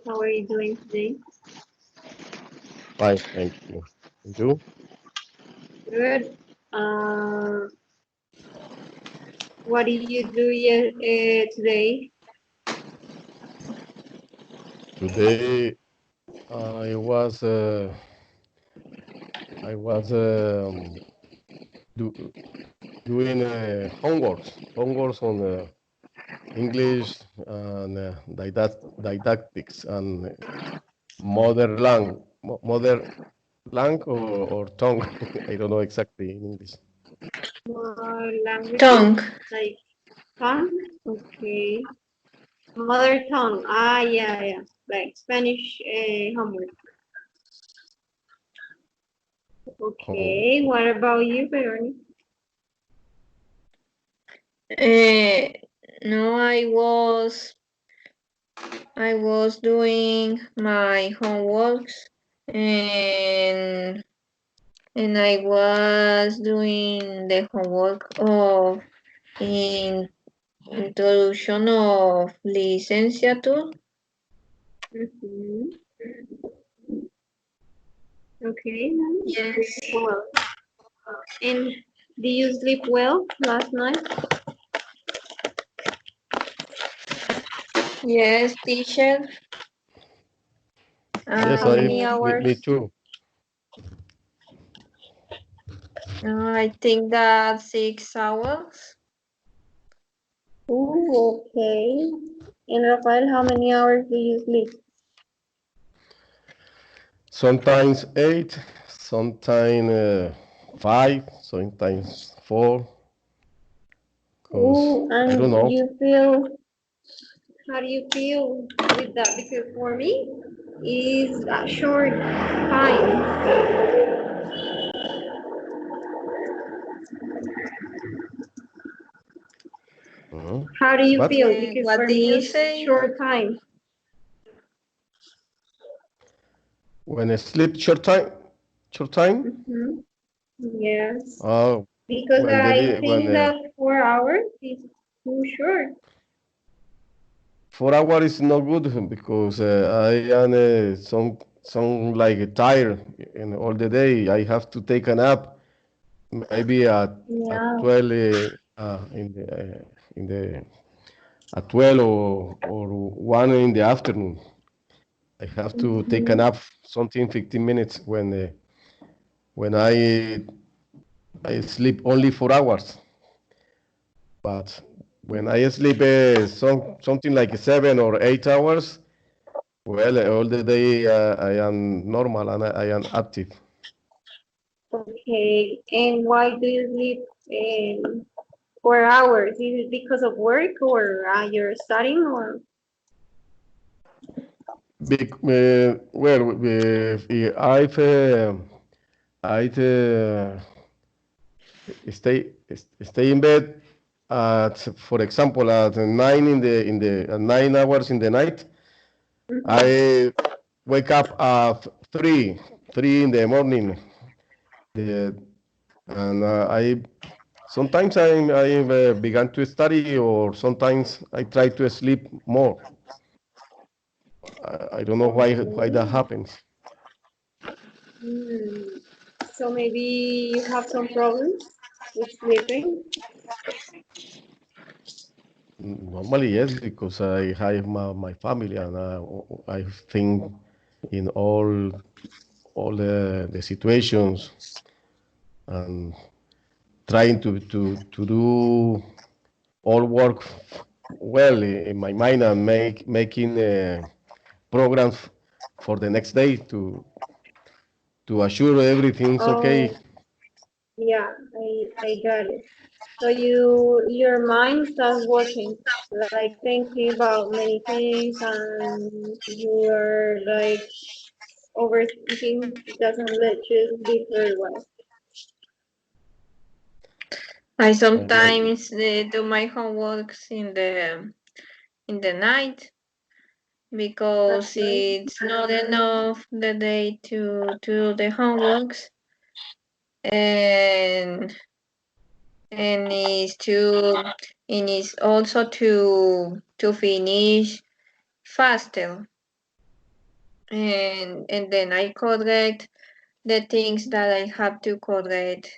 How are you doing today? Fine, thank you. And you? Good. Uh, what did you do today? Today I was do, doing homeworks on English and didactics and mother lang or tongue. I don't know exactly in English. More languages? Tongue. Like tongue? Okay. Mother tongue. Ah, yeah, yeah. Like Spanish homework. Oh, Okay. What about you, Veronica? No, I was doing my homeworks and I was doing the homework of introduction of licenciature. Mm-hmm. Okay. Nice. Yes. Well, and did you sleep well last night? Yes, teacher. yes, How many me hours? too. I think that 6 hours. Oh, okay. And Rafael, how many hours do you sleep? Sometimes 8, sometimes 5, sometimes 4. Because Oh, I don't and know. you feel, how do you feel with that? Because for me, it's a short time. How do you But feel? Because What for did me, you it's say? short time. when I sleep short time, Hmm. Yes. uh, Because when the I day, when think that 4 hours is too short. 4 hours is not good because I am some like tired in all the day. I have to take a nap maybe at Yeah. 12 in the at 12 or 1 in the afternoon. I have to take a Hmm. nap something 15 minutes when I sleep only 4 hours. But when I sleep something like 7 or 8 hours, well, all the day I am normal and I am active. Okay. And why do you sleep 4 hours? Is it because of work or you're studying or? Well, I've stay in bed at, for example, at 9 hours in the night. Mhm. I wake up at three in the morning. The, and I sometimes I began to study, or sometimes I try to sleep more. I don't know why that Okay. happens. Hmm. So maybe you have some problems with sleeping. Normally, yes, because I have my family, and I think in all the situations and trying to do all work well in my mind and making programs for the next day to assure everything's okay. Oh, yeah, I got it. So your mind starts working, like thinking about many things, and you're like overthinking doesn't let you sleep very well. I I, sometimes do my homeworks in the night That's because nice. it's not enough the day to do the homeworks and and is to and is also to finish faster. and then I correct the things that I have to correct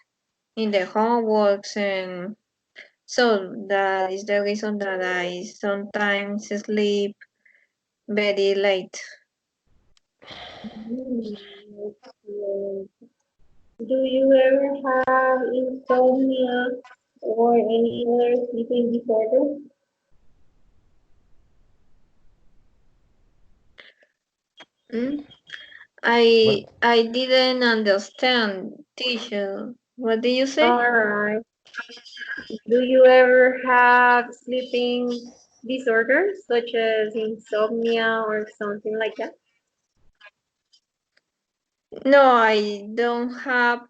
in the homeworks, and so that is the reason that I sometimes sleep very late. Okay. Do you ever have insomnia or any other sleeping disorder? Mm? What? I didn't understand, teacher. What did you say? All right. Do you ever have sleeping disorders such as insomnia or something like that? No, I don't have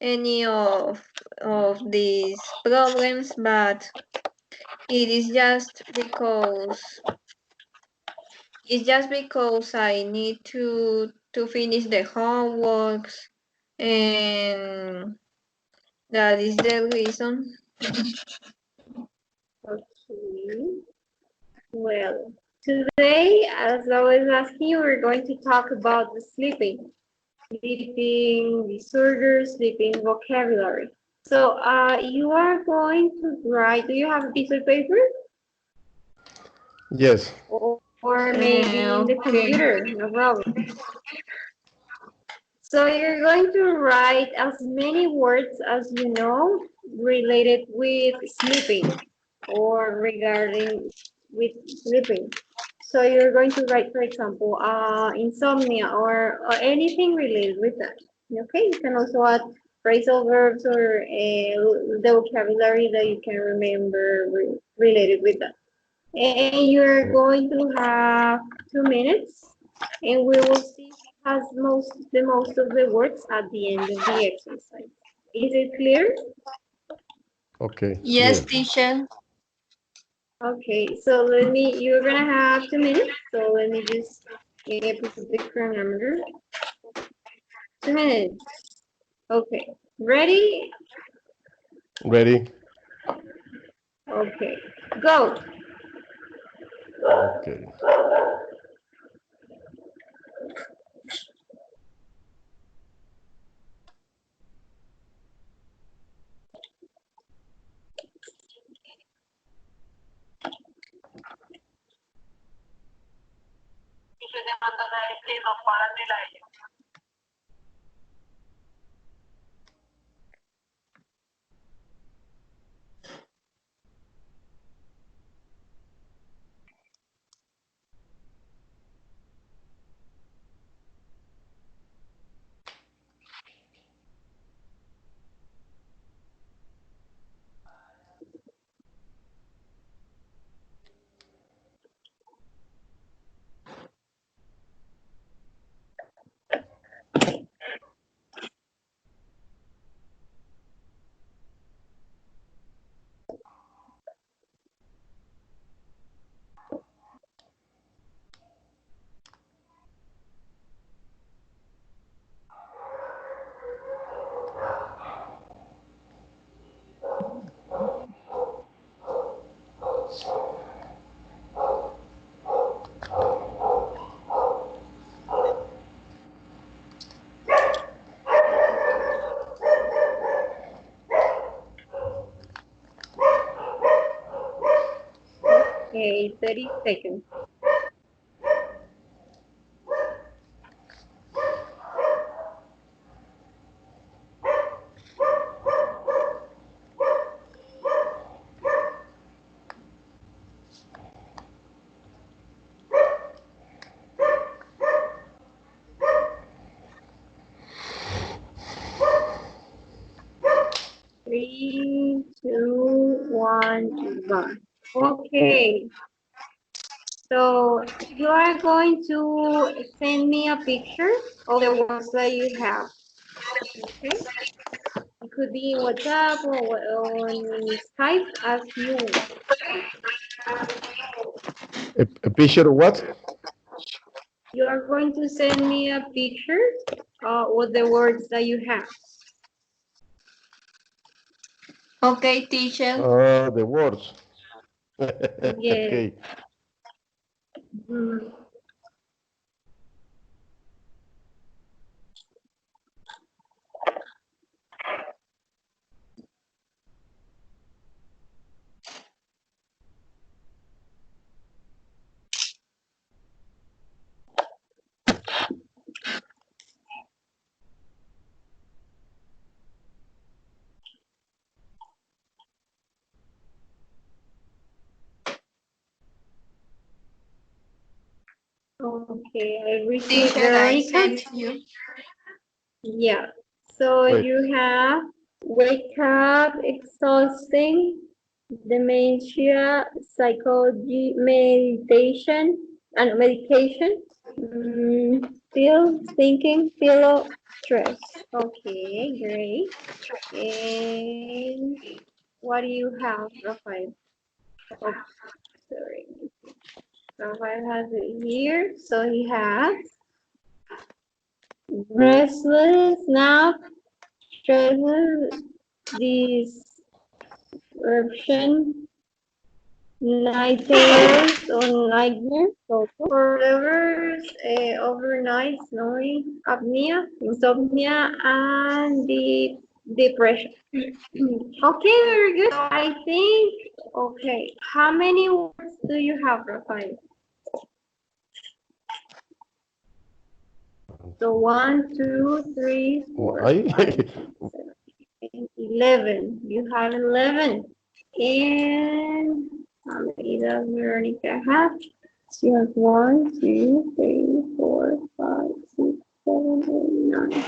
any of these problems, but it is just because I need to finish the homeworks, and that is the reason. Okay. Well, today, as I was asking you, we're going to talk about the sleeping disorders, sleeping vocabulary. So, you are going to write, do you have a piece of paper? Yes. Or maybe in the Okay. computer, no problem. So you're going to write as many words as you know related with sleeping or regarding with sleeping. So you're going to write, for example, insomnia or anything related with that. Okay, you can also add phrasal verbs or the vocabulary that you can remember related with that. And you're going to have 2 minutes, and we will see who has the most of the words at the end of the exercise. Is it clear? Okay. Yes, Clear. teacher. Okay, so you're gonna have 2 minutes, so let me just put the chronometer. 2 minutes. Okay, ready? Ready? Okay, go. Okay. Okay, 30 seconds. Three, two, one, go. Okay, so you are going to send me a picture of the words that you have. Okay, it could be in WhatsApp or on Skype as you want. A picture of what? You are going to send me a picture with the words that you have. Okay, teacher. The words. Yes. Okay. Mm. Okay, I received Teacher, I Veronica. sent you. Yeah. So Wait. you have wake up, exhausting, dementia, psychology, meditation, and medication. Still thinking, pillow, stress. Okay, great. And what do you have, Rafael? Oh, sorry. Rafael has it here. So he has restless, now stress, disruption, nightmares or nightmare, whatever, overnight snoring, apnea, insomnia, and the depression. Okay, very good. I think, okay, how many words do you have, Rafael? So 1, 2, 3, 4, Why? 5, 6, 7, 8, 11. You have 11. And how many does Veronica have? She has 1, 2, 3, 4, 5, 6, 7, 8, 9.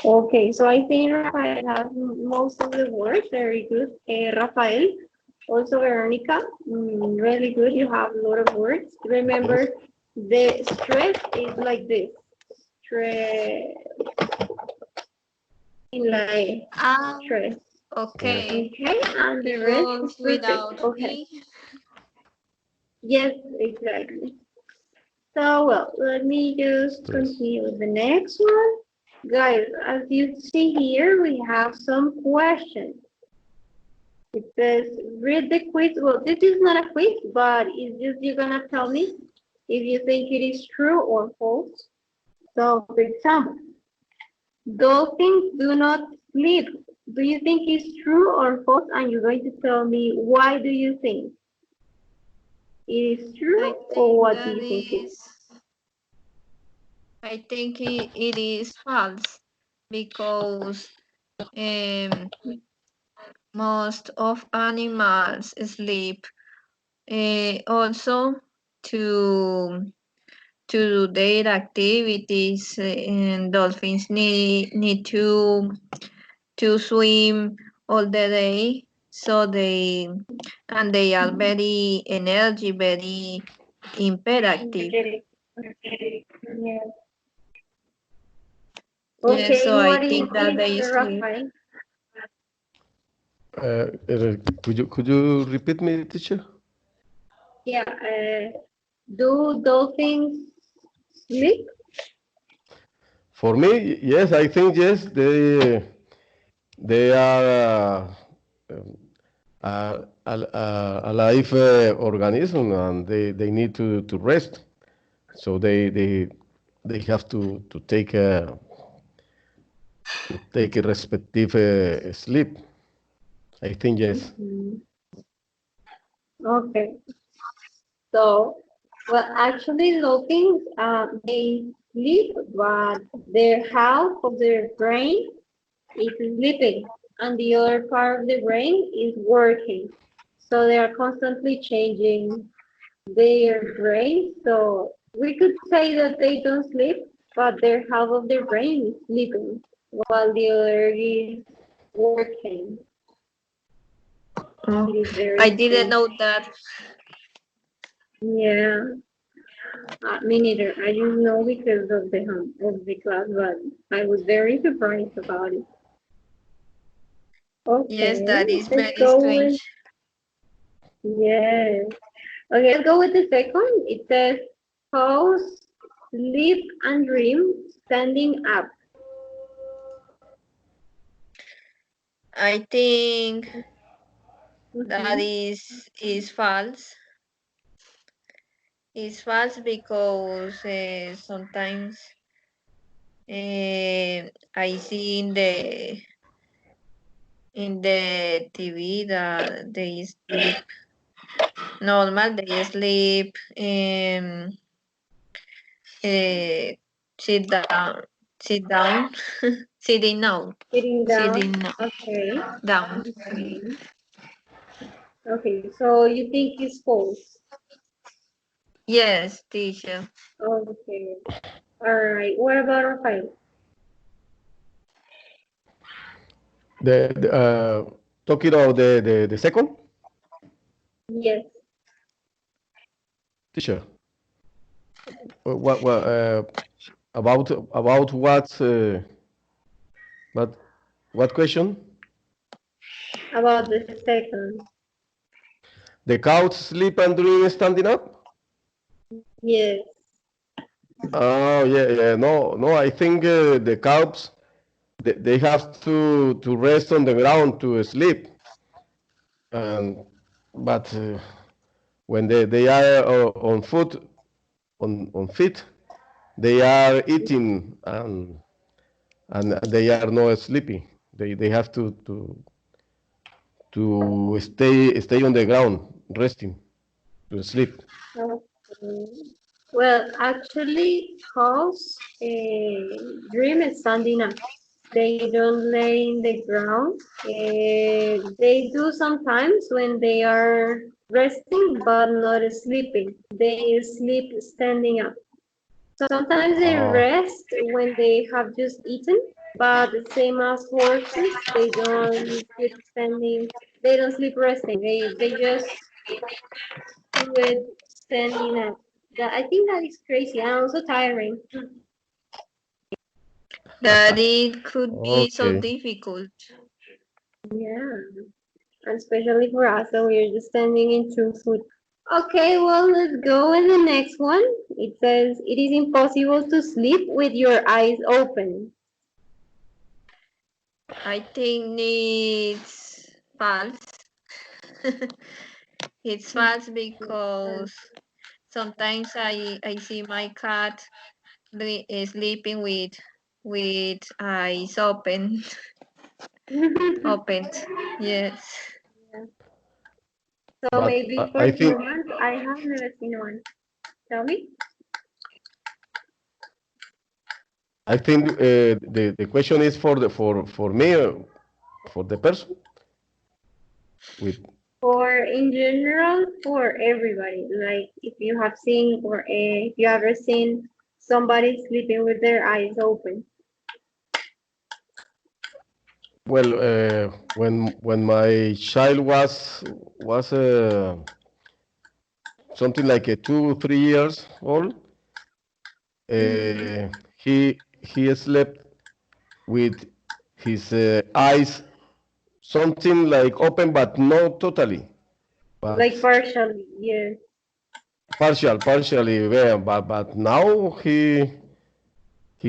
Okay, so I think Rafael has most of the words. Very good. Rafael, also Veronica, really good. You have a lot of words. Remember, the stress is like this. Stress, like stress. Okay. Okay, and the rest is Because perfect. without Okay. me, Yes, exactly. So, well, let me just continue with the next one. Guys, as you see here, we have some questions. It says, read the quiz. Well, this is not a quiz, but it's just you're going to tell me if you think it is true or false. So, for example, dolphins do not sleep. Do you think it's true or false? And you're going to tell me why do you think it is true, I or think what do that you think it is? I think it is false because most of animals sleep. Also to do their activities, and dolphins need to swim all the day, so they are very energy, very imperative. Yes. Yes, Okay, so what I do you think that think, they sleep. Rafael? Could you repeat me, teacher? Yeah, do dolphins sleep? For me, yes, I think yes. They are a live organism, and they need to rest. So they have to take a respective sleep. I think yes. Okay, so, well, actually, dolphins, they sleep, but their half of their brain is sleeping, and the other part of the brain is working. So they are constantly changing their brain. So we could say that they don't sleep, but their half of their brain is sleeping while the other is working. Oh, It is I very didn't strange. know that. Yeah, me neither. I didn't know because of the class, but I was very surprised about it. Yes, Okay, that is let's very go strange. with yes. Okay, let's go with the second. It says pause, sleep, and dream standing up. I think that Mhm. is false. It's false because sometimes I see in the TV that they sleep normal. They sleep uh, sit down, sit down, sitting down, Sitting down. sitting Okay. down. Okay. Okay. So you think it's false? Yes, teacher. Okay. All right. What about Rafael? Talking about the second Yes. teacher. What about what what question? About the second. The couch sleep and dream standing up? Yes. Oh yeah. No. I think the cows they have to rest on the ground to sleep. And but when they are on foot on feet, they are eating and they are not sleeping. They have to stay on the ground resting to sleep. Okay. Well, actually, cows dream is standing up. They don't lay in the ground. They do sometimes when they are resting, but not sleeping. They sleep standing up. Sometimes they Oh, rest when they have just eaten, but the same as horses, they don't sleep standing. They don't sleep resting. They just do it standing up. That I think that is crazy and also tiring. That it could be so okay. difficult. Yeah, and especially for us, so we're just standing into food. Okay, well, let's go with the next one. It says it is impossible to sleep with your eyes open. I think it's false. It's false because sometimes I see my cat sleeping with eyes opened. Yes. So But maybe for I think humans, I have never seen one. Tell me. the question is for the for me for the person with For in general, for everybody. Like if you have seen or if you ever seen somebody sleeping with their eyes open. well when my child was something like a 2 3 years old. Mm-hmm. He slept with his eyes something like open, but not totally, Like but partially, yes. partially. Yeah, but now he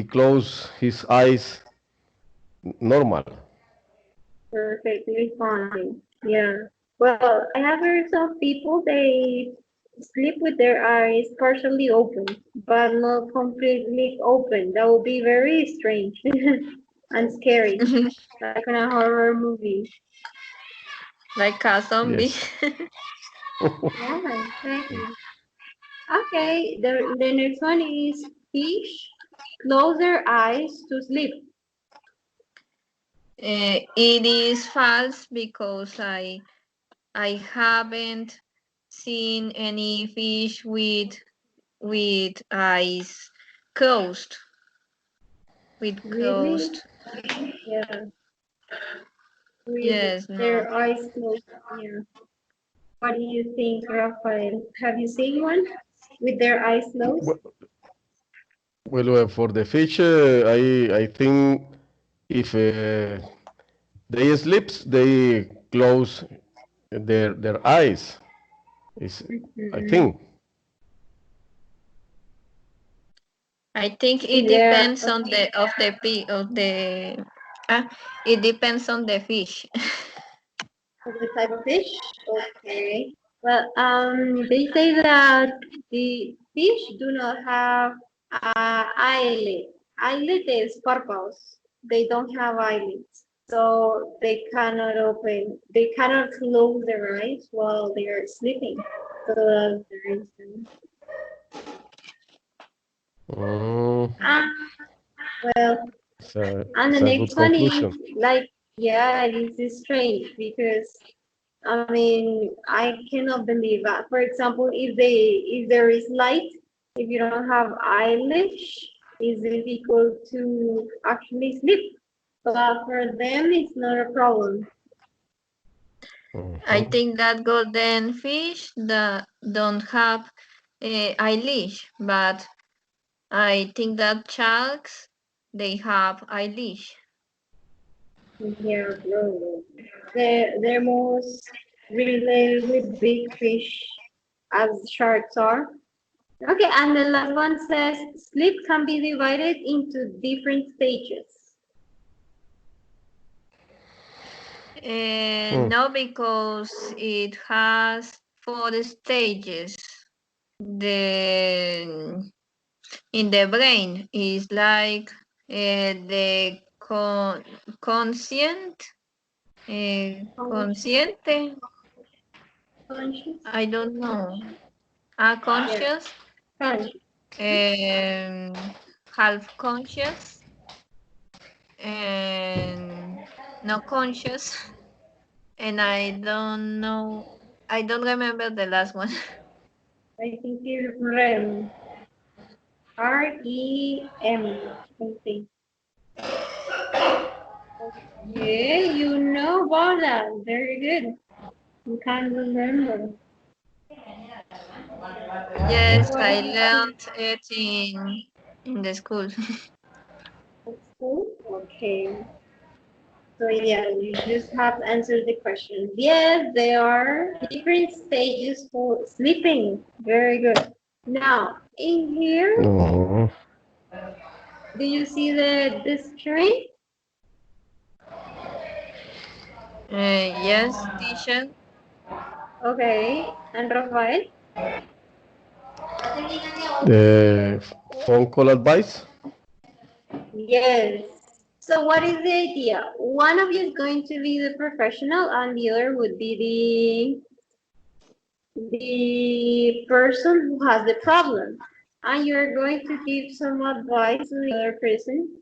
closed his eyes normal. Perfectly fine. Yeah. Well, I have heard some people they sleep with their eyes partially open, but not completely open. That would be very strange and scary, like in a horror movie. Like a zombie. Yes. Yeah, exactly. Okay, the next one is fish close their eyes to sleep. It is false because I haven't seen any fish with eyes closed. With Really? closed. Yeah, with Yes, no. their eyes closed. Yeah. What do you think, Rafael? Have you seen one with their eyes closed? Well, for the fish, I think if they sleep, they close their eyes. Is I Mhm. think. I think it Yeah, depends on the of the pi- of the it depends on the fish. the type of fish. Okay. Well, they say that the fish do not have eyelid. Eyelid is purpose. They don't have eyelids, so they cannot open. They cannot close their eyes while they are sleeping. So that's the reason. Mm, Ah, well, and the it's a good next one is conclusion. like, yeah, it is strange because I mean, I cannot believe that. For example, if there is light, if you don't have eyelash, it's difficult to actually sleep. But for them, it's not a problem. I think that golden fish that don't have eyelash, but I think that sharks they have eyelash. Yeah, no. They're most related with big fish as sharks are. Okay, and the last one says sleep can be divided into different stages. No, because it has 4 stages. The in the brain is like the conscient, consciente. Conscious? I don't know. Yeah, Conscious, conscious. half conscious, and not conscious. And I don't know. I don't remember the last one. I think it's REM. REM. Something. Okay, you know about that. Very good. You can remember. Yes, What I do you think? learned it in the school. That's cool. Okay. So yeah, you just have answered the question. Yes, there are different stages for sleeping. Very good. Now, in here, No. do you see the screen? Yes, teacher. Okay. And Rafael? The phone call advice? Yes. So what is the idea? One of you is going to be the professional and the other would be the person who has the problem. And you're going to give some advice to the other person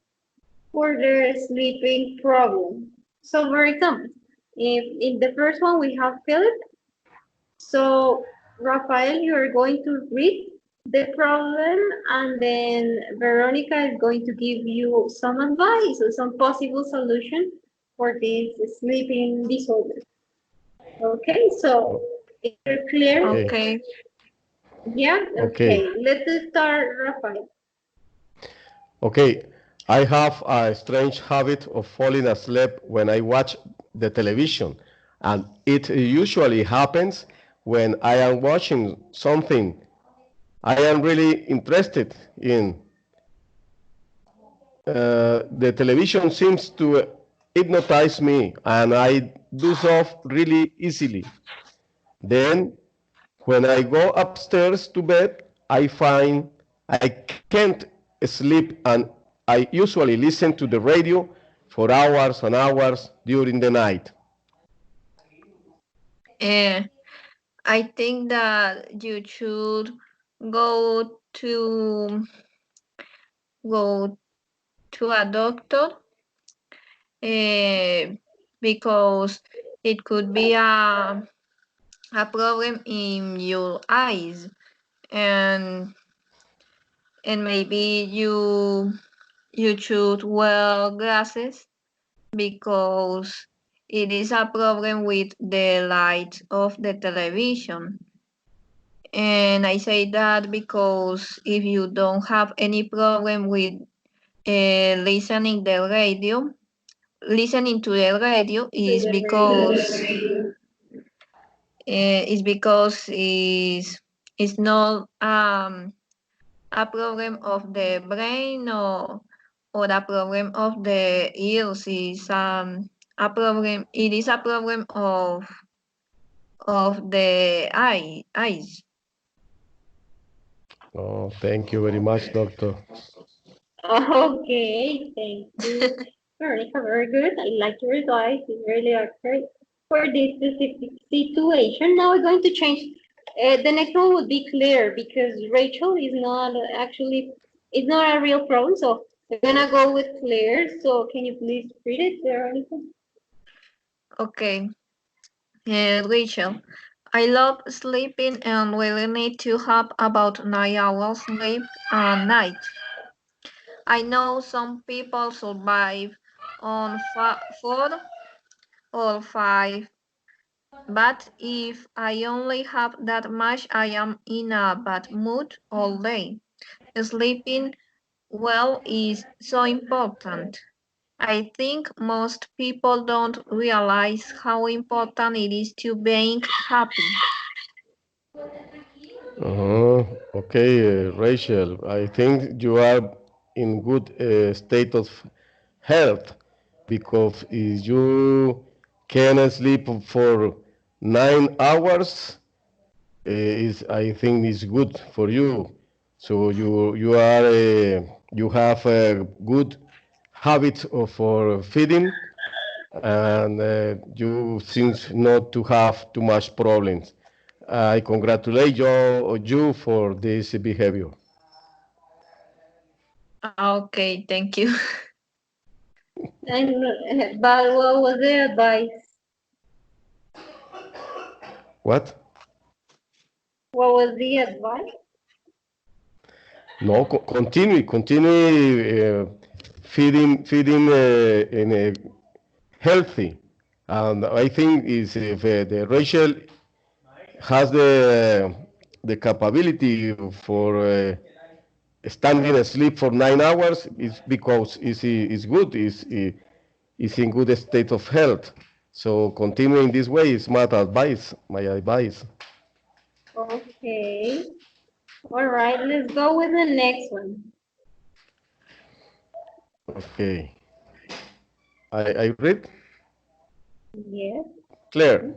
for their sleeping problem. So for example, if in the first one we have Philip, so Rafael, you're going to read the problem and then Veronica is going to give you some advice or some possible solution for this sleeping disorder. Okay, so is it clear? Okay. Okay. Yeah, Okay. okay. Let's start, Rafael. Okay. I have a strange habit of falling asleep when I watch the television, and it usually happens when I am watching something I am really interested in. The television seems to hypnotize me, and I doze off really easily. Then, when I go upstairs to bed, I find I can't sleep, and I usually listen to the radio for hours and hours during the night. Uh, I think that you should go to go to a doctor because it could be a problem in your eyes, and maybe you should wear glasses because it is a problem with the light of the television. And I say that because if you don't have any problem with listening the radio, listening to the radio To the radio. is because is not a problem of the brain or a problem of the ears. Is a problem. It is a problem of the eyes. Oh, thank you very much, doctor. Okay, thank you. Veronica, very good. I like your advice. It's really accurate for this specific situation. Now we're going to change. The next one would be clear because Rachel is not actually, it's not a real problem. So we're gonna go with clear. So can you please read it, Veronica? Okay. Rachel, I love sleeping and really need to have about 9 hours sleep a night. I know some people survive on 4 or 5, but if I only have that much, I am in a bad mood all day. Sleeping well is so important. I think most people don't realize how important it is to being happy. Okay, Rachel, I think you are in good state of health because if you can sleep for 9 hours, is I think is good for you. So you have a good habit for feeding, and you seems not to have too much problems. I congratulate you for this behavior. Okay, thank you. But what was the advice? What? What was the advice? No, continue feeding in a healthy. And I think is if the Rachel has the capability for standing asleep for 9 hours, is because is good, is in good state of health. So continuing this way is my advice. Okay. All right, let's go with the next one. Okay. I read Yes. clear.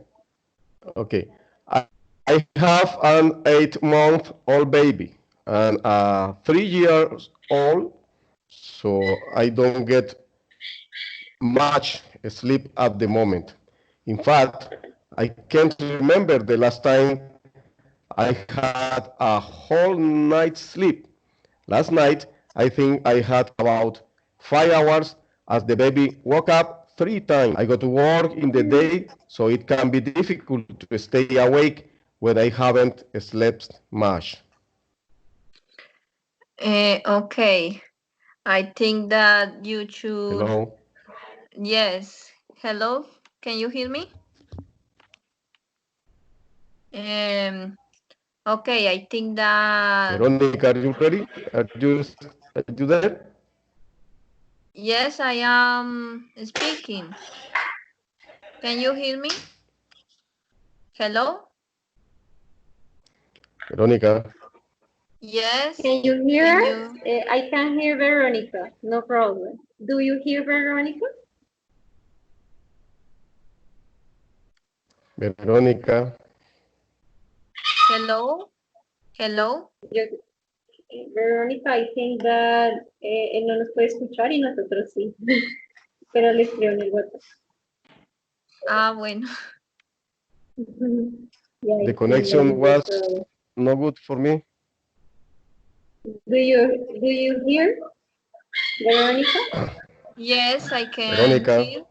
Okay. I have an 8-month-old baby and a 3 years old, so I don't get much sleep at the moment. In fact, I can't remember the last time I had a whole night's sleep. Last night, I think I had about 5 hours as the baby woke up 3 times. I go to work in the day, so it can be difficult to stay awake when I haven't slept much. Okay, I think that you should. Hello, Yes. Hello, can you hear me? Um. Okay, I think that. Veronica, are you ready? Are you there? Yes, I am speaking. Can you hear me? Hello? Veronica, Yes. Can you hear Can us? you? I can hear Veronica. No problem. Do you hear Veronica? Veronica, Hello? Hello? Yo- Verónica, I think that él no nos puede escuchar y nosotros sí. Pero le escribo en el WhatsApp. Ah, bueno. Yeah, I the think that connection is the was problem. no good for me. Do you hear Veronica? Yes, I can Veronica, hear.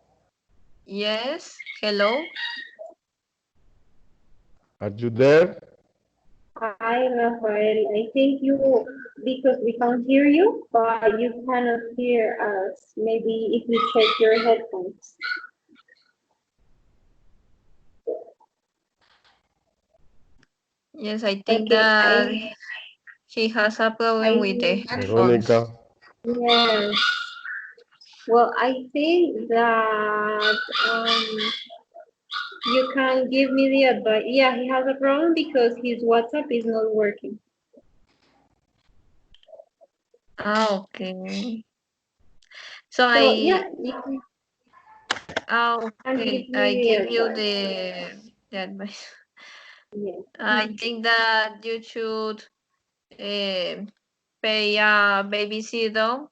Yes. Hello? are you there? Hi, Rafael. I think you, because we can't hear you, but you cannot hear us. Maybe if you check your headphones. Yes, I think Okay, that he has a problem with the headphones. Veronica, yes. Well, I think that you can give me the advice. Yeah, he has a problem because his WhatsApp is not working. Ah, okay. So So yeah, you can okay. give I me the give you advice. the advice. Yes. I think that you should pay a babysitter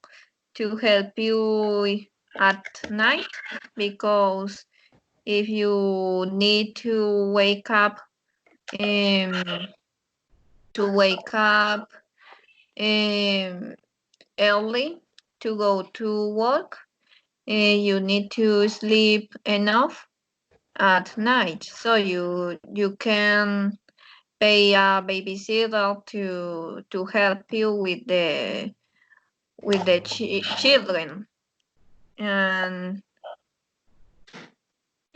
to help you at night, because if you need um, to wake up um, early to go to work, you need to sleep enough. at night. So you can pay a babysitter to help you with the children, and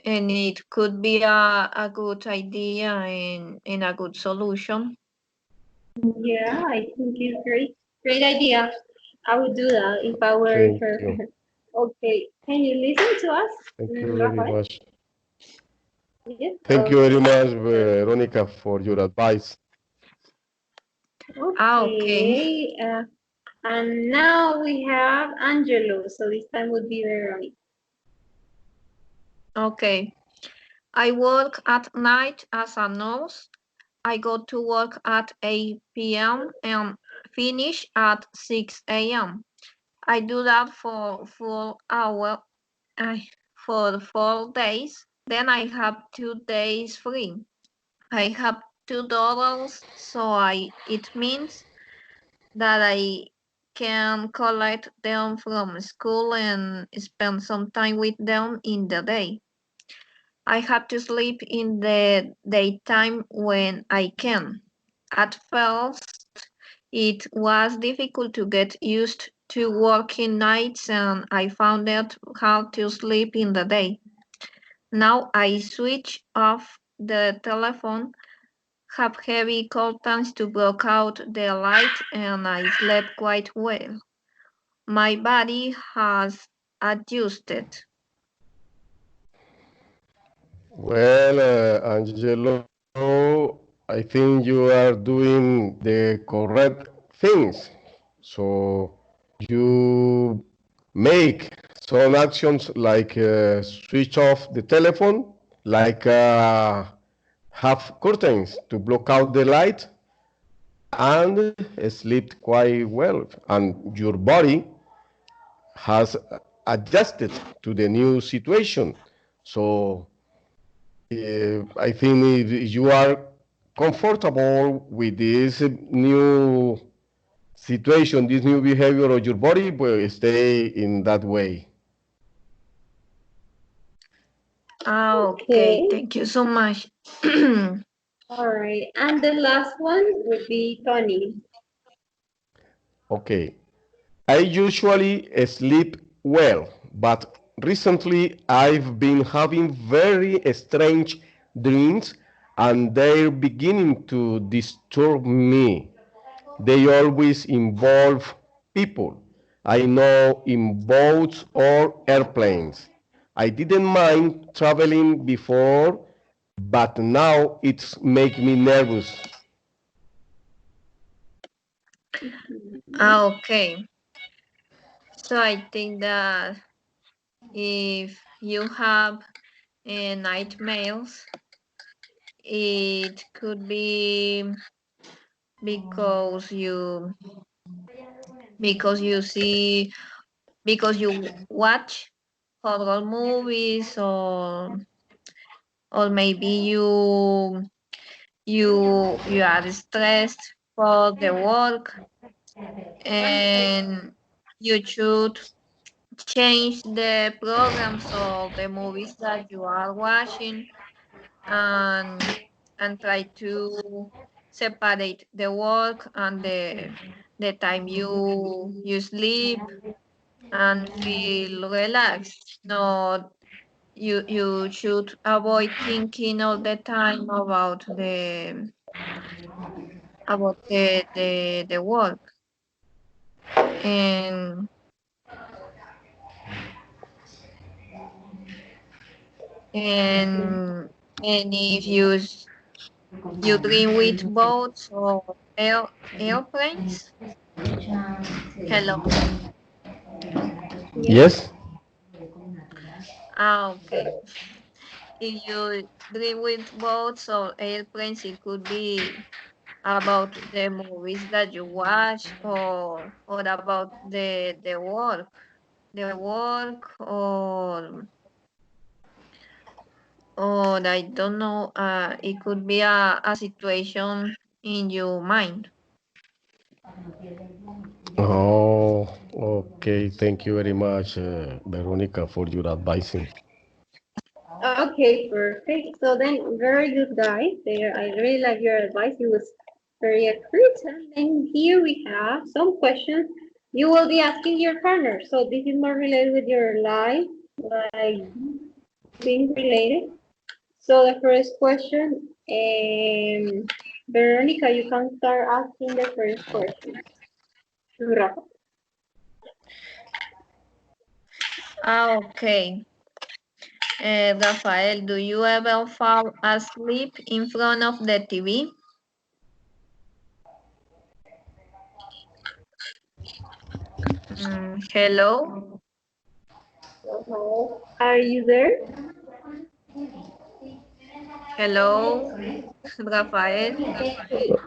it could be a good idea and a good solution. Yeah, I think it's great idea. I would do that if I were Thank her. you. Okay, can you listen to us, Thank you very Rafael? much. Yes. Thank you very Okay. much, Veronica, for your advice. Okay. Okay. And now we have Angelo. So this time would be Veronica. Okay. I work at night as a nurse. I go to work at 8 p.m. and finish at 6 a.m. I do that for 4 hours, for 4 days. Then I have 2 days free. I have $2, so it means that I can collect them from school and spend some time with them in the day. I have to sleep in the daytime when I can. At first, it was difficult to get used to working nights, and I found it hard to sleep in the day. Now I switch off the telephone, have heavy curtains to block out the light, and I slept quite well. My body has adjusted. Well, Angelo, I think you are doing the correct things. So you make some actions like switch off the telephone, like have curtains to block out the light, and sleep quite well. And your body has adjusted to the new situation. So I think if you are comfortable with this new situation, this new behavior of your body, will stay in that way. Okay, Okay. thank you so much. All right. And the last one would be Tony. Okay. I usually sleep well, but recently I've been having very strange dreams and they're beginning to disturb me. They always involve people I know in boats or airplanes. I didn't mind traveling before, but now it's make me nervous. Okay, so I think that if you have nightmares, it could be because you see because you watch horror movies, or maybe you are stressed for the work, and you should change the programs or the movies that you are watching, and try to separate the work and the time you sleep and feel relaxed. No, you should avoid thinking all the time about the work, and and and if you dream with boats or airplanes. Hello. Yes. Yes? Okay. If you dream with boats or airplanes, it could be about the movies that you watch, or about the work, or I don't know. It could be a situation in your mind. Oh, okay. Thank you very much, Veronica, for your advising. Okay, perfect. So then, very good, guys. There, I really like your advice. It was very accurate. And then here we have some questions you will be asking your partner. So this is more related with your life, like being related. So the first question, Veronica, you can start asking the first question. Rafa. Okay. Rafael, do you ever fall asleep in front of the TV? Hello? Are you there? Hello, Rafael?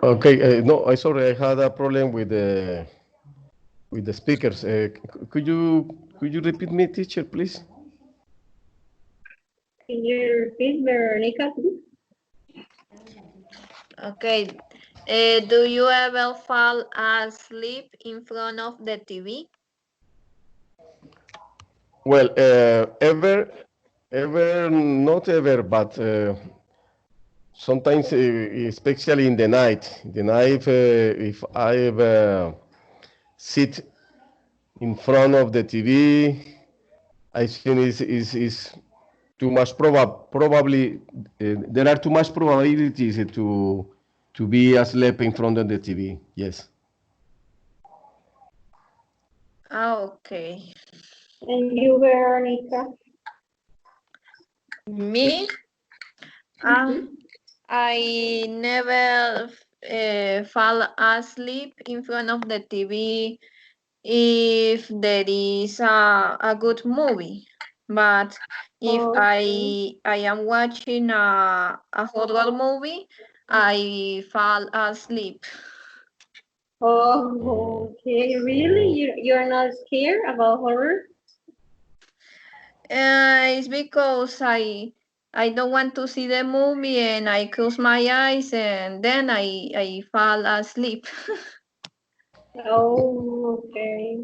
Okay, no, I sorry, I had a problem with the speakers. Could you repeat me, teacher, please? Can you repeat, Veronica, please? Okay. Do you ever fall asleep in front of the TV? Well, not ever, but sometimes, especially in the night. The night, if I sit in front of the TV, I think is too much probably there are too much probabilities to be asleep in front of the TV. Yes. Okay. And you, Veronica? Me? I never fall asleep in front of the TV if there is a good movie. But if Okay. I am watching a horror movie, I fall asleep. Oh, okay. Really? Oh, You're not scared about horror? It's because I don't want to see the movie and I close my eyes and then I fall asleep. Oh, okay.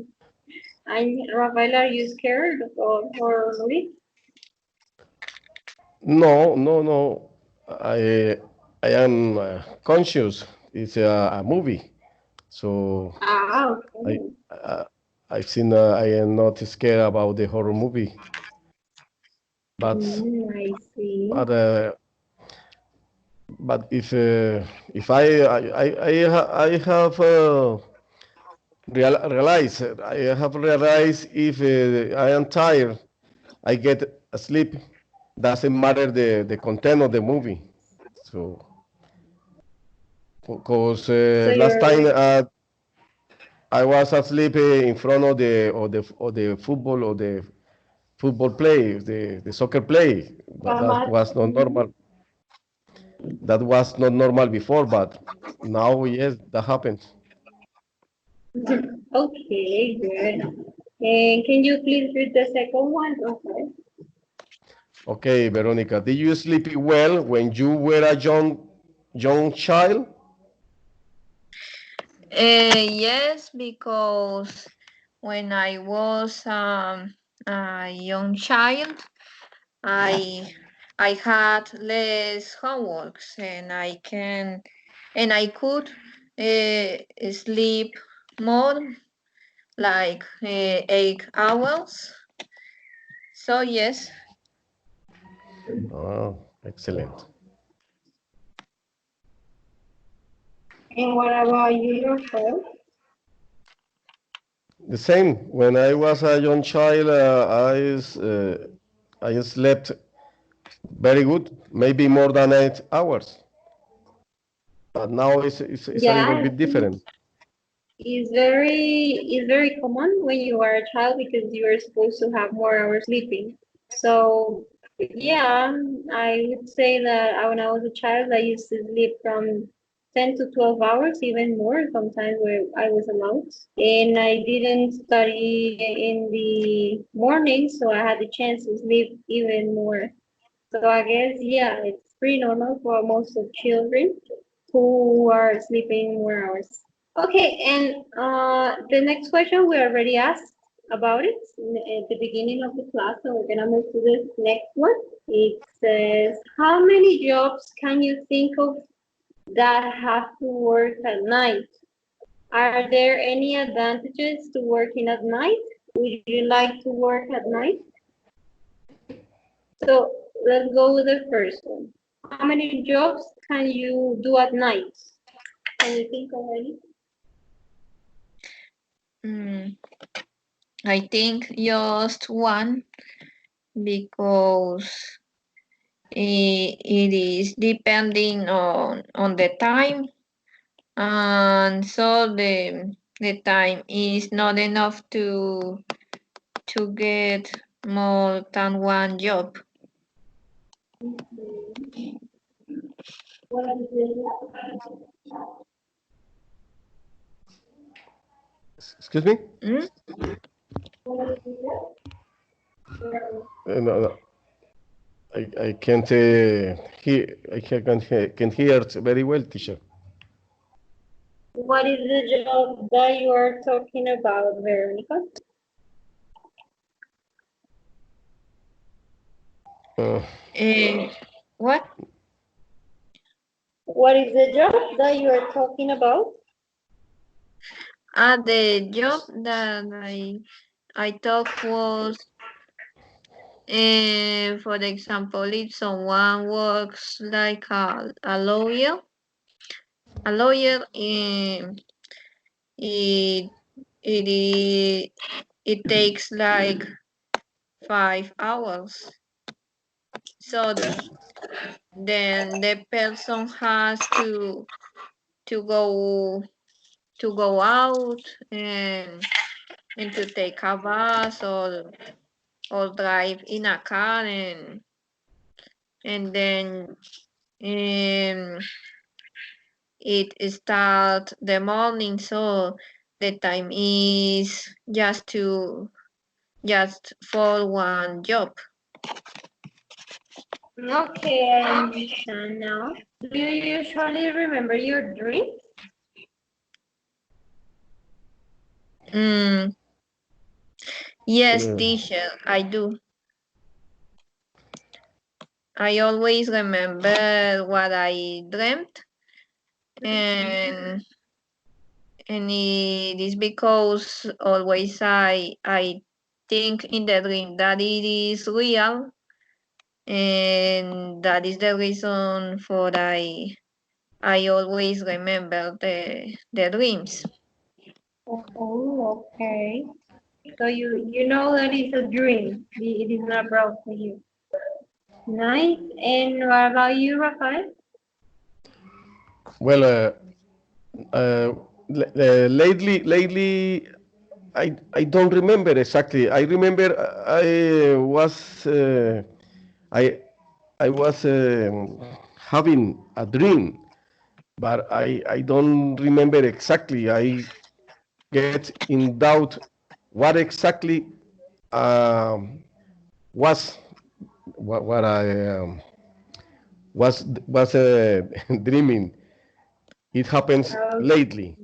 And Rafael, are you scared of horror movies? no. I I am conscious. It's a movie, so Ah, I okay. I've seen. I am not scared about the horror movie, but I see. but uh, but if I have I have realized if I am tired, I get asleep. Doesn't matter the content of the movie. So, because So last you're time like, I was asleep in front of the football or the football play, the soccer play, but that uh-huh. was not normal. That was not normal before, but now yes, that happens. Okay, good. And can you please read the second one? Okay. Okay, Veronica, did you sleep well when you were a young child? Yes, because when I was a young child, I I had less homeworks and I could sleep more, like 8 hours. So yes. Oh, excellent. And what about you yourself? The same. When I was a young child, I slept very good, maybe more than 8 hours. But now it's a little Yeah, bit different. it's very common when you are a child because you are supposed to have more hours sleeping. So yeah, I would say that when I was a child, I used to sleep from 10 to 12 hours, even more sometimes where I was allowed. And I didn't study in the morning, so I had the chance to sleep even more. So I guess, yeah, it's pretty normal for most of children who are sleeping more hours. Okay, and the next question we already asked. about it at the beginning of the class, so we're gonna move to this next one. It says, how many jobs can you think of that have to work at night? Are there any advantages to working at night? Would you like to work at night? So let's go with the first one. How many jobs can you do at night? Can you think of any? I think just one because it is depending on the time, and so the time is not enough to get more than one job. What is it? Excuse me? What is it? No. I can't hear. Can't hear it very well, teacher. What is the job that you are talking about, Veronica? What? What is the job that you are talking about? The job that I thought was, for example, if someone works like a lawyer, it it takes like 5 hours. So then the person has to go out and to take a bus or drive in a car, and then it starts the morning, so the time is just for one job. Okay, I understand now. Do you usually remember your dreams? Yes, Yeah. teacher, I do. I always remember what I dreamt, and it is because always I think in the dream that it is real, and that is the reason for I always remember the dreams. Oh, okay. So you know that it's a dream. It is not real for you. Nice. And what about you, Rafael? Well, lately, I don't remember exactly. I remember I I was having a dream, but I don't remember exactly. I get in doubt what exactly um, was what I was dreaming. It happens lately.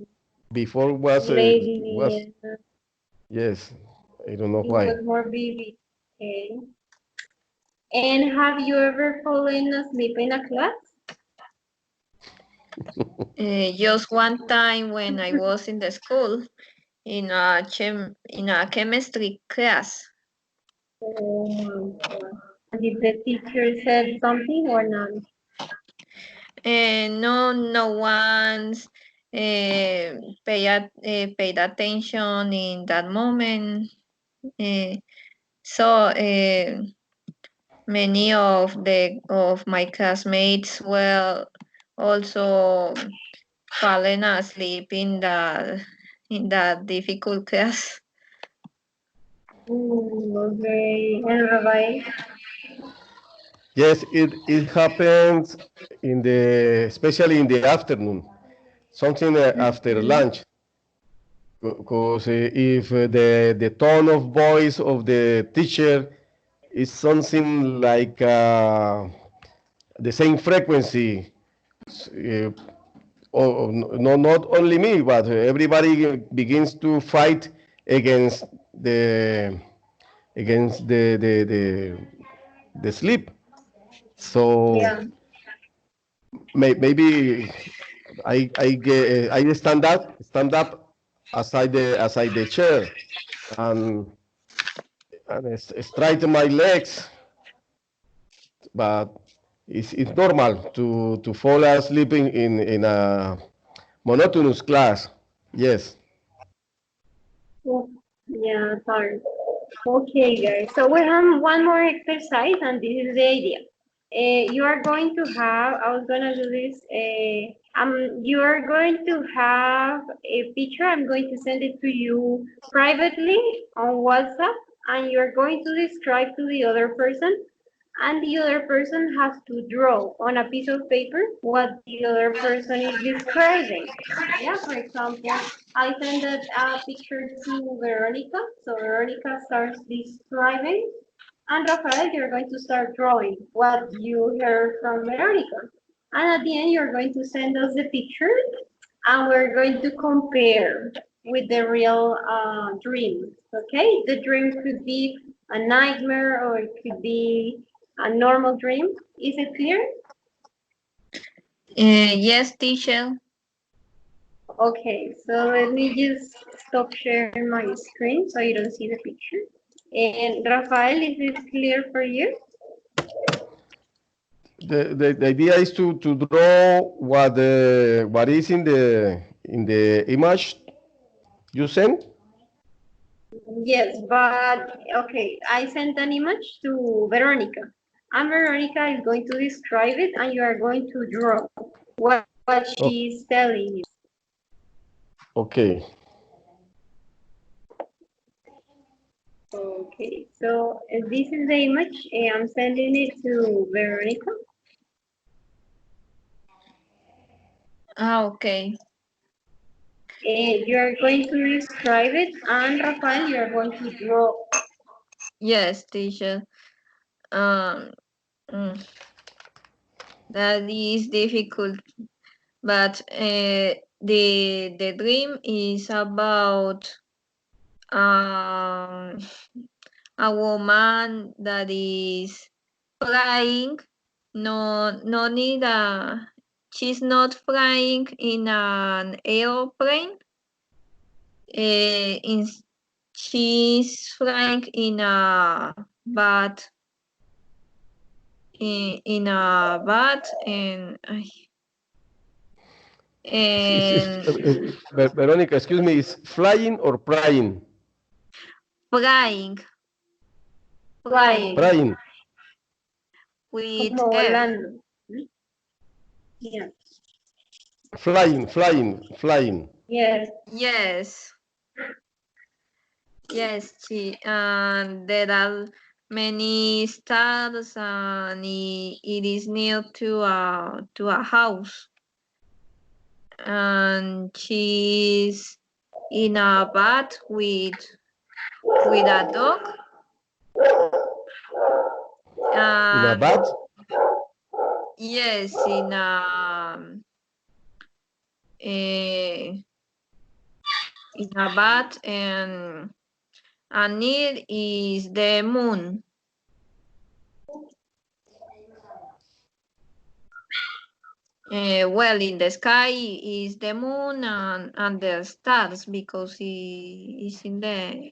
Before was Lady, yes. I don't know it was why. more vivid. Okay. And have you ever fallen asleep in a class? Just one time when I was in the school in a chemistry class. Oh my God. Did the teacher said something or not? No one's paid attention in that moment. So many of my classmates were also fallen asleep in that difficult class. Okay. And Rabbi? Yes, it happens especially in the afternoon, something after lunch. Because if the tone of voice of the teacher is something like the same frequency, uh, no, not only me, but everybody begins to fight against the against the sleep. So Yeah. maybe I stand up aside the chair and straighten my legs, but it's normal to fall asleep in a monotonous class. Yes. Oh, yeah, sorry. Okay, guys. So we have one more exercise, and this is the idea. You are going to have. I was gonna do this. You are going to have a picture. I'm going to send it to you privately on WhatsApp, and you are going to describe to the other person, and the other person has to draw on a piece of paper what the other person is describing. Yeah, for example, I send a picture to Veronica, so Veronica starts describing, and Rafael, you're going to start drawing what you heard from Veronica. And at the end, you're going to send us the picture, and we're going to compare with the real dream. Okay, the dream could be a nightmare or it could be a normal dream. Is it clear? Yes, teacher. Okay, so let me just stop sharing my screen so you don't see the picture. And Rafael, is this clear for you? The idea is to draw what is in the image you sent. Yes, but okay, I sent an image to Veronica, and Veronica is going to describe it, and you are going to draw what Oh, she's telling you. okay. Okay, so this is the image. I'm sending it to Veronica. Okay. You are going to describe it, and Rafael, you are going to draw. Yes, teacher. Um, mm, that is difficult, but the dream is about um a woman that is flying. No need a. She's not flying in an airplane. In she's flying in a bat. In a bat and Veronica, excuse me, is flying or prying? flying Flying. Prying. with Como F. volando. Yeah. Flying. Yes. Yes. Yes, and there are many stars, and it is near to a house, and she's in a bath with a dog, In a and bat? yes, in a bath, and it is the moon. Well, in the sky is the moon and the stars because it is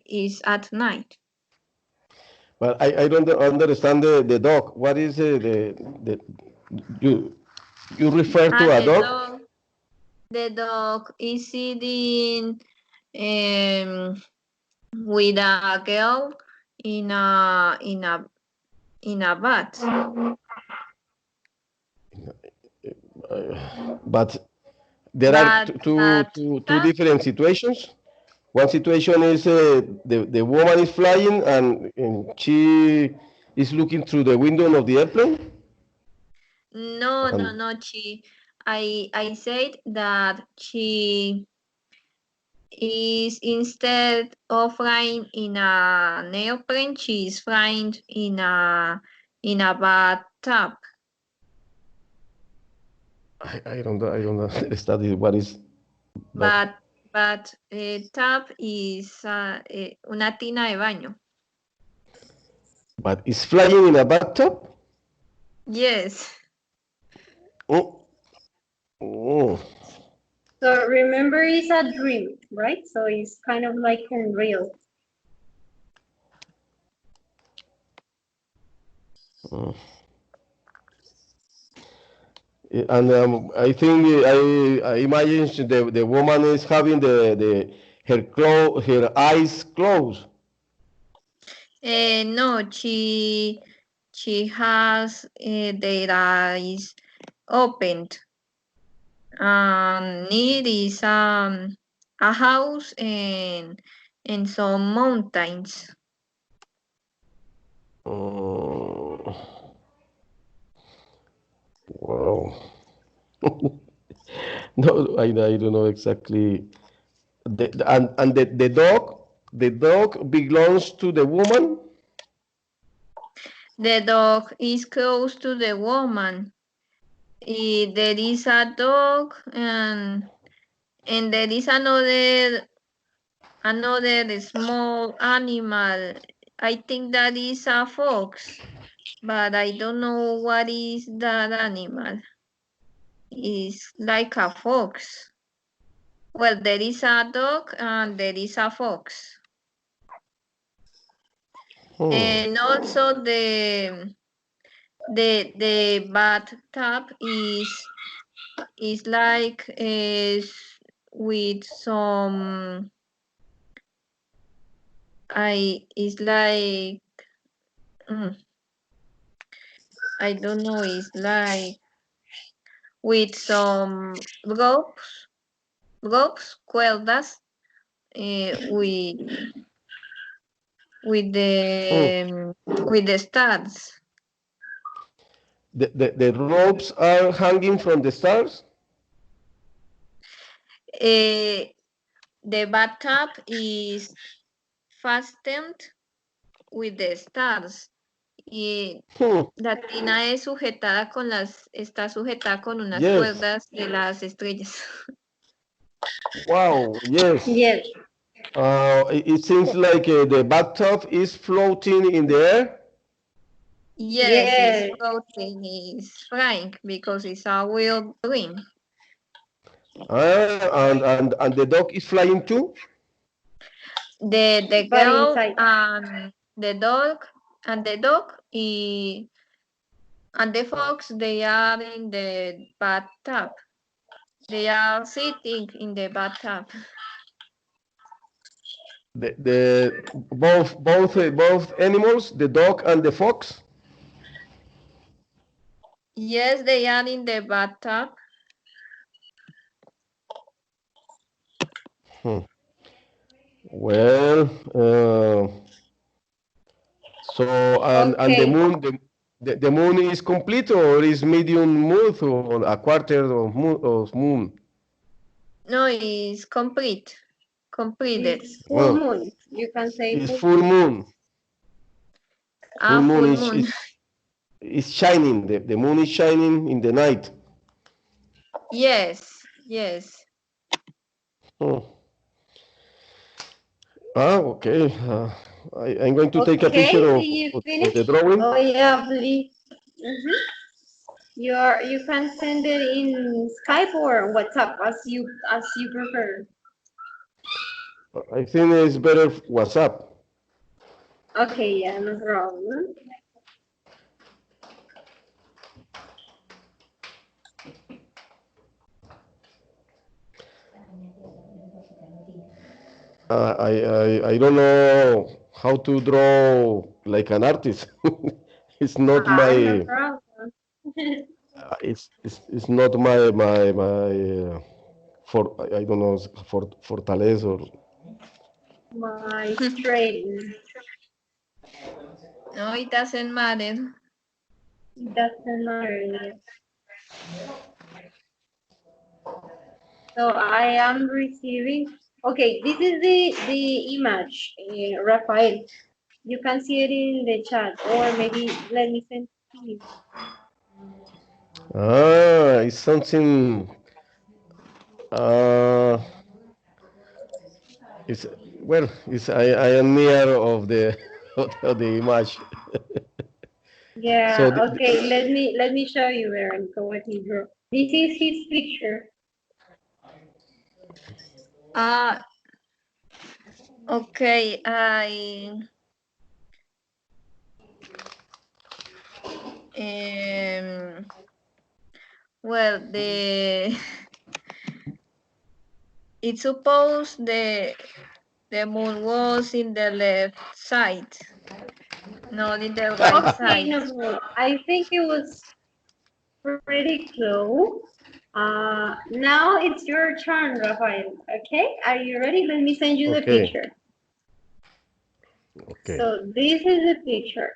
is at night. But I don't understand the dog. What is the you you refer to And a dog? the dog is sitting with a girl in a bath. But there are But two different situations. One situation is the woman is flying and she is looking through the window of the airplane. And no. I said that she is instead of flying in an airplane, she is flying in a bathtub. I don't understand what is. But but tub is una tina de baño. But it's flying in a bathtub? Yes. Oh. Oh. So remember, it's a dream, right? So it's kind of like unreal. Mm. And I think I imagine the woman is having her eyes closed. No, she has their eyes opened. It is a house and some mountains. Oh, wow. No, I don't know exactly. And the dog belongs to the woman. The dog is close to the woman. There is a dog and there is another small animal. I think that is a fox, but I don't know what is that animal. It's like a fox. Well, there is a dog and there is a fox. Hmm. And also the bathtub is like with some it's like I don't know, it's like with some cuerdas, with Hmm. with the stars. The ropes are hanging from the stars. The bathtub is fastened with the stars. Y Hmm. la tina es está sujetada con unas Yes. cuerdas de las estrellas. Wow. Yes. Yes. It seems like the bathtub is floating in the air. Yes, it's Yes. floating, it's flying because it's a wild dream. And the dog is flying too. The But girl inside. and the dog and the fox, they are in the bathtub. They are sitting in the bathtub. Both animals, the dog and the fox. Yes, they are in the bathtub. Well, so and the Okay. moon the moon is complete or is medium moon or a quarter of moon. No, it's completed. It's full Oh, moon. You can say it's full full moon. moon. Full moon Full moon. is shining. The moon is shining in the night. Yes, yes. Oh. Okay. I'm going to take a Okay, picture did you of finish? the drawing. Oh yeah, please. You can send it in Skype or WhatsApp as you prefer. I think it's better WhatsApp. Okay, yeah, no problem. I don't know how to draw like an artist. It's not No my problem. it's not my for I don't know for fortaleza or My straight No, it doesn't matter. doesn't matter. Yes. So I am receiving. Okay, this is the image, Rafael. You can see it in the chat, or maybe let me send it to you. it's something uh It's well. It's I am near of the of the image. So Yeah, okay, let me show you, Veronica, what he drew. This is his picture. Ah, okay. Um, well, it's supposed the moon was in the left side, not in the right Okay, side. no, I think it was pretty close. Now it's your turn, Rafael. Okay, are you ready? Let me send you the okay, picture. okay. So this is the picture.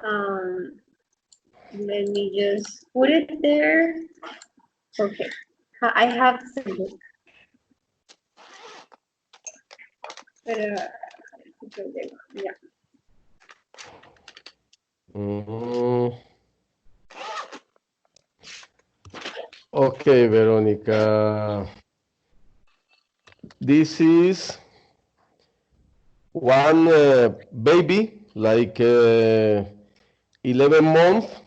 Um, let me just put it there. Okay, I have to send it. But, yeah. Mhm. Okay, Veronica. This is one baby, like 11 month,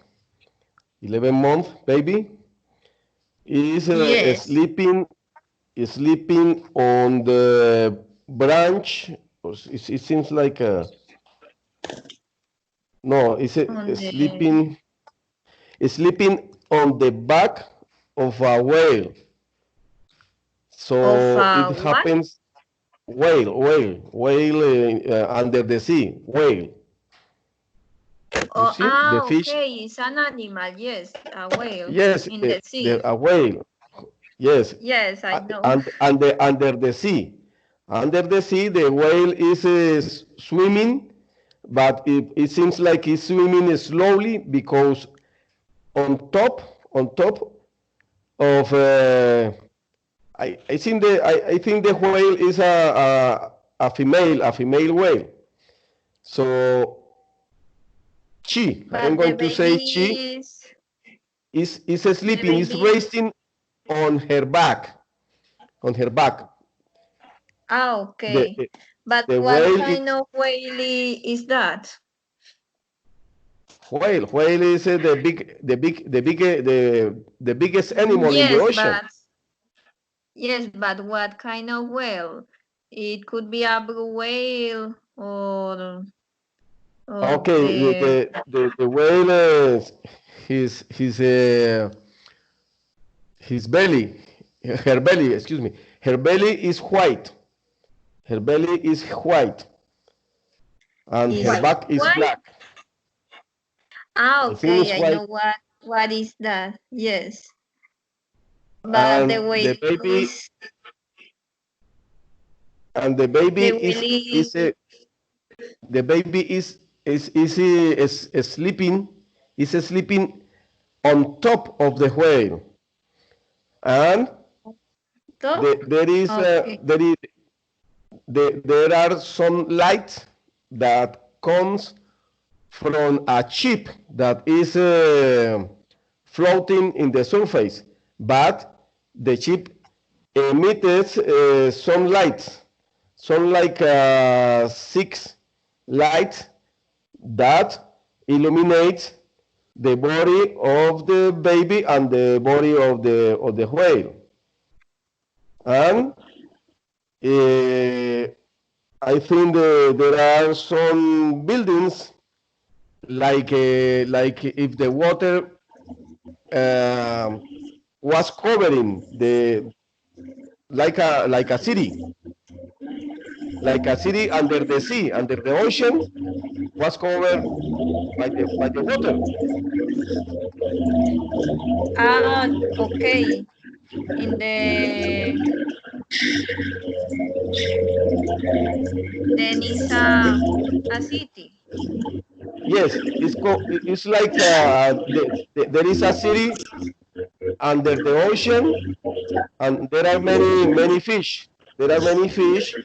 11-month baby, is Yes. sleeping on the branch. It seems like a no. It's On the sleeping on the back of a whale. of So it what? happens whale under the sea, whale. You Oh, see the fish? okay. It's an animal. Yes, a whale Yes, in the sea. a whale. Yes, Yes, I know. and under the sea. Under the sea, the whale is swimming, but it seems like it's swimming slowly because on top of I think the whale is a female whale. So she, I am But the going to say she baby is the sleeping, is baby. resting on her back, on her back. Okay. The But the what whale kind of whale is that? whale is the biggest animal in the Yes, ocean. but what kind of whale? It could be a blue whale or Okay, the the whale his belly, her belly, excuse me, her belly is white. Her belly is white, and her is White. back is white. black. I think Okay, it's I white, know what is that. Yes, but and the the baby whale is a the baby is sleeping is sleeping on top of the whale, and top. there is Okay. there are some light that comes from a chip that is floating in the surface, but the chip emits some lights, some like six lights that illuminate the body of the baby and the body of the whale. And I think there are some buildings like if the water um, was covering the like a city under the sea, under the ocean was covered by the water. Ah, okay. In the then is a city. Yes, it's like there is a city under the ocean, and there are many fish. There are many fish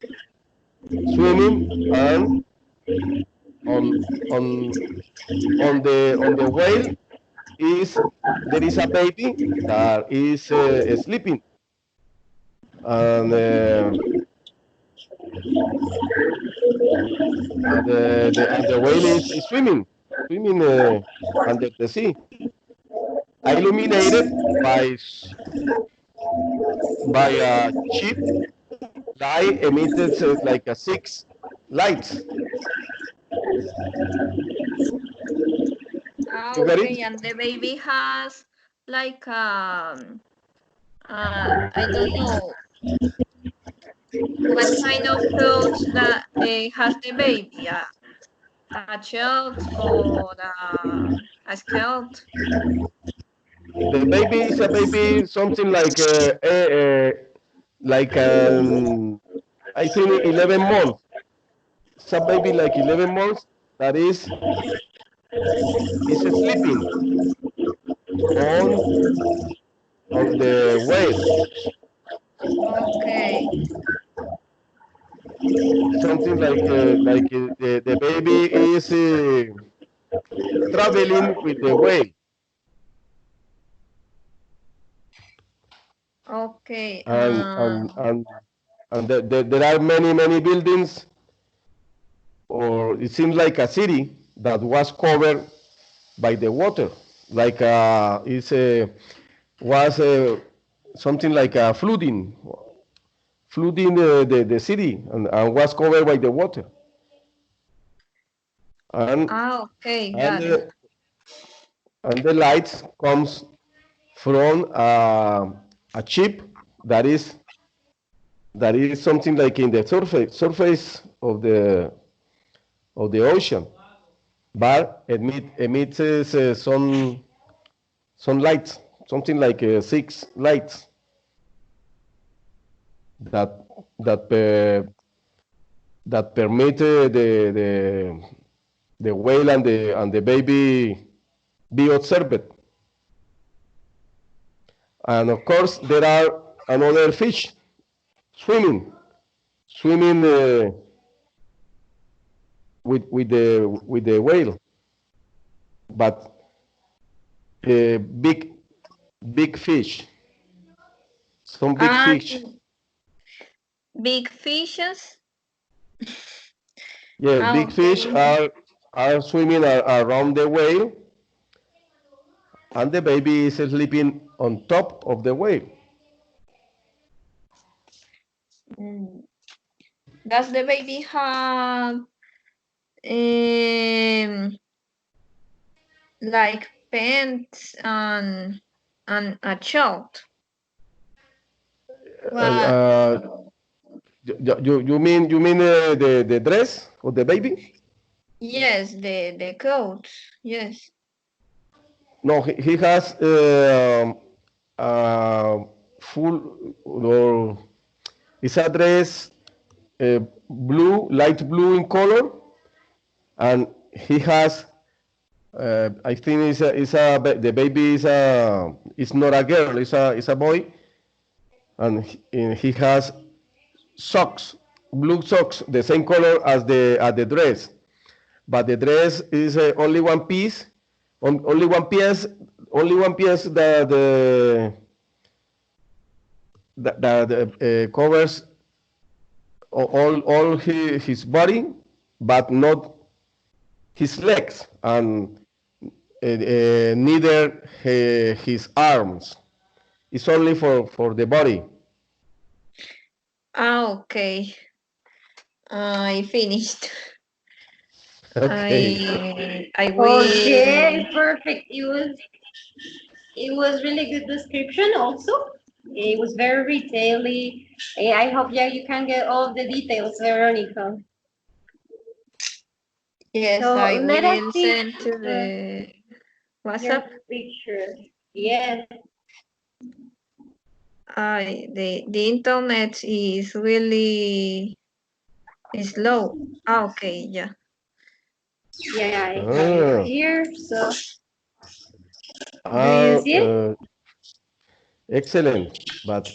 swimming, and on on on the whale is there is a baby that is sleeping, and And the whale is swimming under the sea, illuminated by a cheap light emitted like a six lights. You get Okay, it? and the baby has like I don't know what kind of clothes that has the baby, a shirt or a skirt. The baby is a baby, something like I think 11 months. It's a baby like 11 months that is sleeping on on the whale. Okay, Something like the baby is traveling with the whale. okay. And there are many buildings, or it seems like a city that was covered by the water, like was something like a flooding the city, and was covered by the water. And Okay, and got it. the, and the lights comes from a ship that is something like in the surface of the ocean, but emits some lights, something like six lights that that that permit the whale and the baby be observed. And of course, there are another fish swimming with the whale, but big fish, some big Ah, fish. big fishes. Yes, Ah, big fish okay. are swimming around the whale, and the baby is sleeping on top of the whale. Mm. Does the baby have like pants and a child? What? Uh, you mean the dress of the baby? Yes, the coat. Yes. No, he has uh, full or it's a dress light blue in color, and he has I think the baby is not a girl, it's a boy, and he has socks, blue socks, the same color as the dress, but the dress is only one piece, only one piece that covers all his body, but not his legs, and neither his arms. It's only for the body. Ah, okay. I finished. Okay. I Okay, will. perfect. It was really good description also. It was very detaily. I hope you can get all the details, Veronica. Yes, So I let us will see send to the your WhatsApp. picture. Yes. The internet is really slow. Ah, okay, yeah. Yeah, I have it Ah, here. So do you ah, see it? excellent. But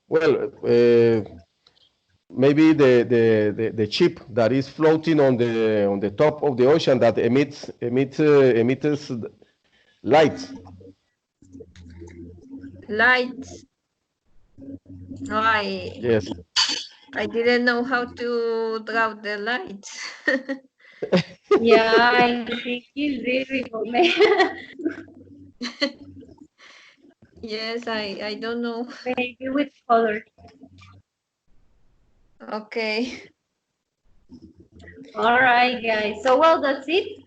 well, maybe the ship that is floating on the top of the ocean that emits lights. Lights. I Yes. I didn't know how to draw the lights. Yeah, I think it's difficult, man. Yes, I don't know. Maybe with color. Okay. All right, guys. So, well, that's it.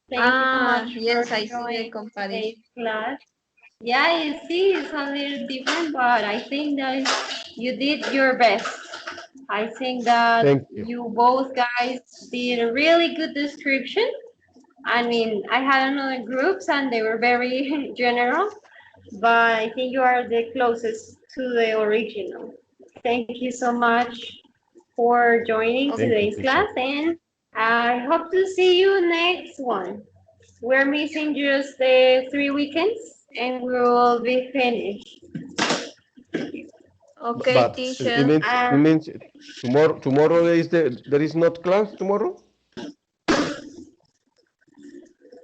Thank you so much Yes, for I see the joining comparison. today's class. Yeah, you see, it's a little different, but I think that you did your best. I think that Thank you. you both guys did a really good description. I mean, I had another groups and they were very general, but I think you are the closest to the original. Thank you so much for joining Okay. Thank you, today's teacher. class, and I hope to see you next one. We're missing just the 3 weekends and we will be finished. Okay, But teacher. it means tomorrow there is not class tomorrow?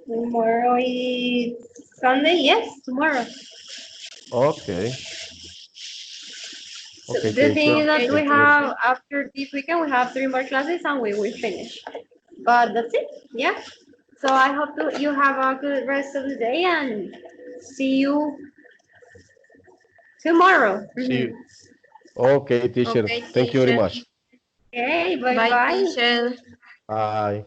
Tomorrow is Sunday, yes, tomorrow. Okay. So Okay, the thing is teacher. that Okay, we Thank you. have, after this weekend, we have 3 more classes and we will finish. But that's it, yeah. So I hope you have a good rest of the day and see you tomorrow. See you. Okay, teacher. okay, Thank you very teacher. much. Okay, bye Bye, bye. teacher. Bye.